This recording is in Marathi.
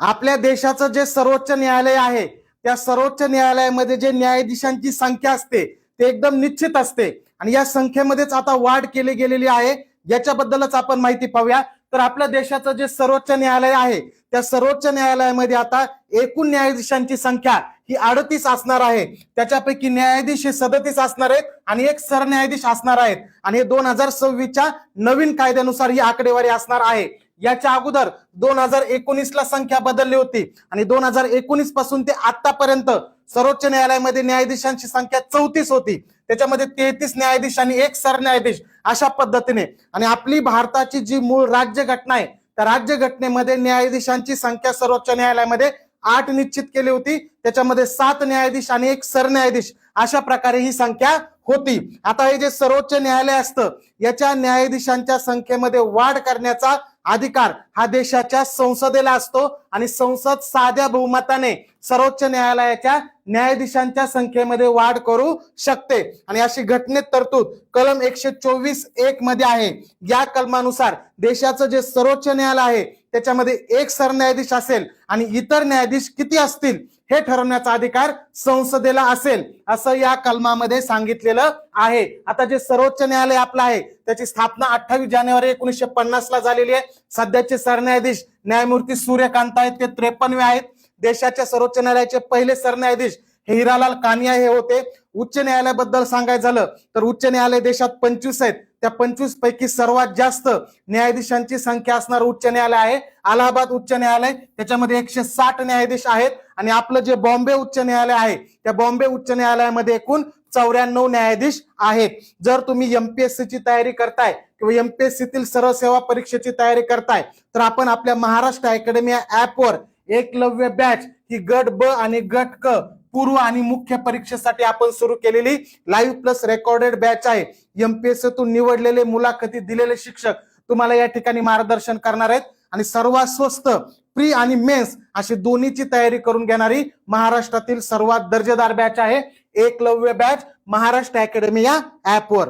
आपल्या देशाचं जे सर्वोच्च न्यायालय आहे त्या सर्वोच्च न्यायालयामध्ये जे न्यायाधीशांची संख्या असते ते एकदम निश्चित असते आणि या संख्येमध्येच आता वाढ केली गेलेली आहे। याच्याबद्दलच आपण माहिती पाहूया। तर आपल्या देशाचं जे सर्वोच्च न्यायालय आहे त्या सर्वोच्च न्यायालयामध्ये आता एकूण न्यायाधीशांची संख्या ही 38 असणार आहे। त्याच्यापैकी न्यायाधीश हे 37 असणार आहेत आणि एक सरन्यायाधीश असणार आहेत आणि हे 2026च्या नवीन कायद्यानुसार ही आकडेवारी असणार आहे। याच्या अगोदर 2019 ला संख्या बदलली होती आणि 2019 पासून ते आतापर्यंत सर्वोच्च न्यायालयामध्ये न्यायाधीशांची संख्या 34 होती। त्याच्यामध्ये 33 न्यायाधीश आणि एक सरन्यायाधीश अशा पद्धतीने। आणि आपली भारताची जी मूळ राज्यघटना आहे त्या राज्यघटनेमध्ये न्यायाधीशांची संख्या सर्वोच्च न्यायालयामध्ये 8 निश्चित केली होती। त्याच्यामध्ये 7 न्यायाधीश आणि एक सरन्यायाधीश अशा प्रकारे ही संख्या होती। आता हे जे सर्वोच्च न्यायालय असतं याच्या न्यायाधीशांच्या संख्येमध्ये वाढ करण्याचा अधिकार हा देशाच्या संसदेला असतो आणि संसद साध्या बहुमताने सर्वोच्च न्यायालयाच्या न्यायाधीशांच्या संख्येमध्ये वाढ करू शकते आणि अशी घटनेत तरतूद कलम 124(1) मध्ये आहे। या कलमानुसार देशाचं जे सर्वोच्च न्यायालय आहे त्याच्यामध्ये एक सरन्यायाधीश असेल आणि इतर न्यायाधीश किती असतील हे ठरवण्याचा अधिकार संसदेला असेल असं या कलमामध्ये सांगितलेलं आहे। आता जे सर्वोच्च न्यायालय आपलं आहे त्याची स्थापना 28 जानेवारी 1950 ला झालेली आहे। सध्याचे सरन्यायाधीश न्यायमूर्ती सूर्यकांत आहेत, ते 53 आहेत। देशाच्या सर्वोच्च न्यायालयाचे पहिले सरन्यायाधीश हिरालाल कानिया हे होते। उच्च न्यायालयाबद्दल सांगायचं झालं तर उच्च न्यायालय देशात 25 आहेत। त्या 25 पैकी सर्वात जास्त न्यायाधीशांची संख्या असणार उच्च न्यायालय आहे अलाहाबाद उच्च न्यायालय, त्याच्यामध्ये 160 न्यायाधीश आहेत। आणि आपलं जे बॉम्बे उच्च न्यायालय आहे त्या बॉम्बे उच्च न्यायालयामध्ये एकूण 94 न्यायाधीश आहेत। जर तुम्ही एमपीएससी ची तयारी करताय किंवा एमपीएससी तील सर्व सेवा परीक्षेची तयारी करताय तर आपण आपल्या महाराष्ट्र अकॅडमी या ऍपवर एकलव्य बॅच ही गट ब आणि गट क पूर्व आणि मुख्य परीक्षेसाठी आपण सुरू केलेली लाईव्ह प्लस रेकॉर्डेड बॅच आहे। एमपीएससी तून निवडलेले मुलाखती दिलेले शिक्षक तुम्हाला या ठिकाणी मार्गदर्शन करणार आहेत आणि सर्वात स्वस्त प्री आणि मेन्स अशी दोन्हीची तयारी करून घेणारी महाराष्ट्रातील सर्वात दर्जेदार बॅच आहे एकलव्य बॅच महाराष्ट्र अकॅडमी या ऍपवर।